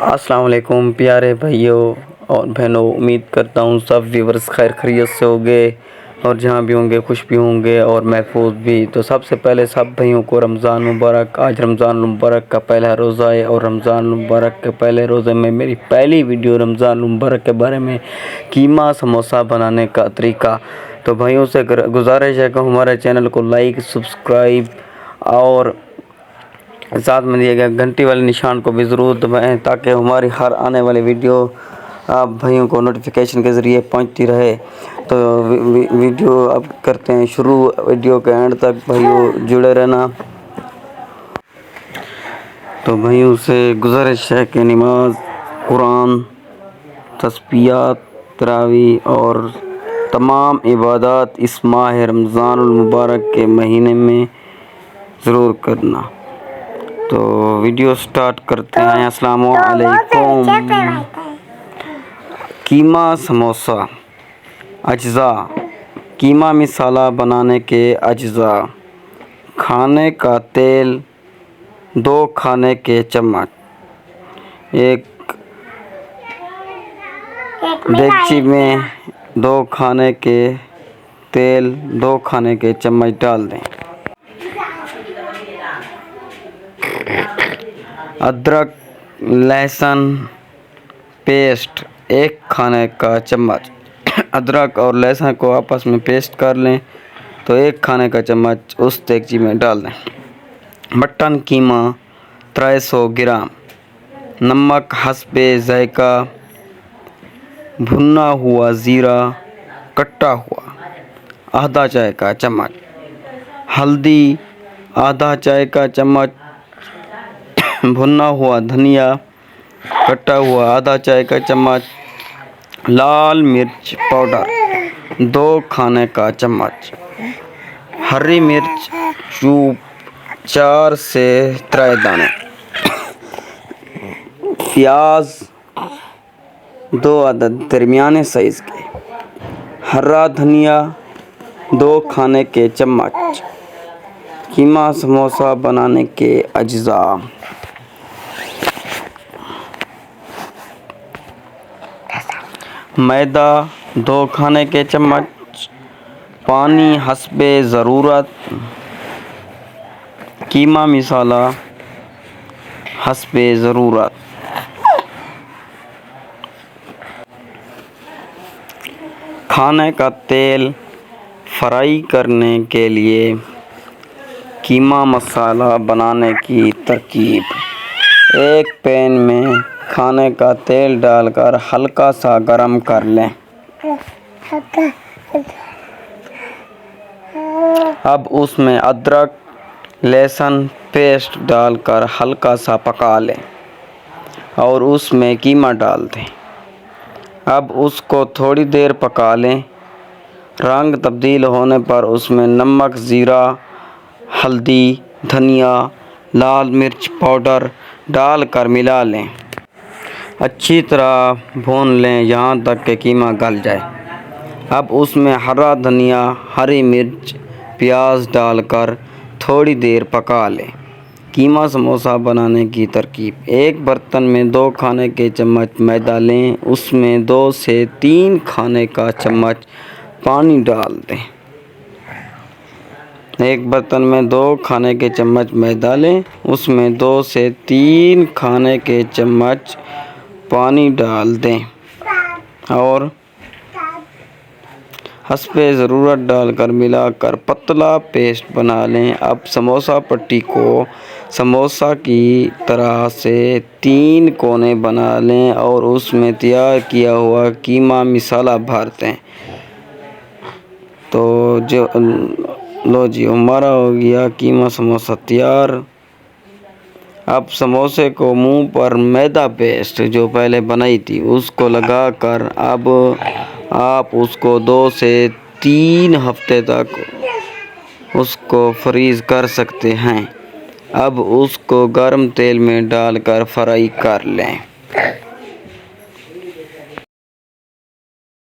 अस्सलाम वालेकुम प्यारे भाइयों और बहनों, उम्मीद करता हूँ सब व्यूवर्स खैर खैरियत से होंगे और जहाँ भी होंगे खुश भी होंगे और महफूज भी। तो सबसे पहले सब भाइयों को रमज़ान मुबारक। आज रमज़ान मुबारक का पहला रोज़ा है और रमज़ान मुबारक के पहले रोज़े में मेरी पहली वीडियो रमज़ान मुबारक के बारे में कीमा समोसा बनाने का तरीका। तो भाइयों से गुजारिश है कि हमारे चैनल को लाइक, सब्सक्राइब और साथ में दिए गए घंटी वाले निशान को भी ज़रूर दबाएं ताकि हमारी हर आने वाली वीडियो आप भाइयों को नोटिफिकेशन के ज़रिए पहुंचती रहे। तो वीडियो अब करते हैं शुरू। वीडियो के एंड तक भाइयों जुड़े रहना। तो भाइयों से गुजारिश है कि नमाज, कुरान, तस्बीहात, तरावी और तमाम इबादत इस माह रमज़ान मुबारक के महीने में ज़रूर करना। तो वीडियो स्टार्ट करते हैं। अस्सलाम वालेकुम। कीमा समोसा। अज्जा। कीमा मसाला बनाने के अज्जा: खाने का तेल 2 खाने के चम्मच, एक देगची में 2 खाने के तेल 2 खाने के चम्मच डाल दें। अदरक लहसुन पेस्ट 1 खाने का चम्मच। अदरक और लहसुन को आपस में पेस्ट कर लें तो 1 खाने का चम्मच उस देगची में डाल दें। मटन कीमा 300 ग्राम। नमक हस्बे ज़ायका। भुना हुआ ज़ीरा कटा हुआ आधा चाय का चम्मच। हल्दी आधा चाय का चम्मच। भुना हुआ धनिया कटा हुआ आधा चाय का चम्मच। लाल मिर्च पाउडर 2 खाने का चम्मच। हरी मिर्च चूप 4 से 3 दाने। प्याज 2 अदद दरमियाने साइज़ के। हरा धनिया 2 खाने के चम्मच। कीमा समोसा बनाने के अज्जा: मैदा 2 खाने के चम्मच। पानी हस्बे ज़रूरत। कीमा मसाला हस्बे ज़रूरत। खाने का तेल फ्राई करने के लिए कीमा मसाला बनाने की तरकीब: एक पैन में खाने का तेल डालकर हल्का सा गरम कर लें। अब उसमें अदरक लहसुन पेस्ट डालकर हल्का सा पका लें और उसमें कीमा डाल दें। अब उसको थोड़ी देर पका लें। रंग तब्दील होने पर उसमें नमक, ज़ीरा, हल्दी, धनिया, लाल मिर्च पाउडर डालकर मिला लें। अच्छी तरह भून लें यहाँ तक कि कीमा गल जाए। अब उसमें हरा धनिया, हरी मिर्च, प्याज डालकर थोड़ी देर पका लें। कीमा समोसा बनाने की तरकीब: एक बर्तन में 2 खाने के चम्मच मैदा लें। उसमें 2 से 3 खाने का चम्मच पानी डाल दें। एक बर्तन में 2 खाने के चम्मच मैदा लें। उसमें 2 से 3 खाने के चम्मच पानी डाल दें और हस्बे ज़रूरत डालकर मिलाकर पतला पेस्ट बना लें। अब समोसा पट्टी को समोसा की तरह से 3 कोने बना लें और उसमें तैयार किया हुआ कीमा मसाला भर दें। तो लो जी, हमारा हो गया कीमा समोसा तैयार। अब समोसे को मुंह पर मैदा पेस्ट जो पहले बनाई थी उसको लगाकर अब आप उसको 2 से 3 हफ्ते तक उसको फ्रीज़ कर सकते हैं। अब उसको गर्म तेल में डालकर फ्राई कर लें।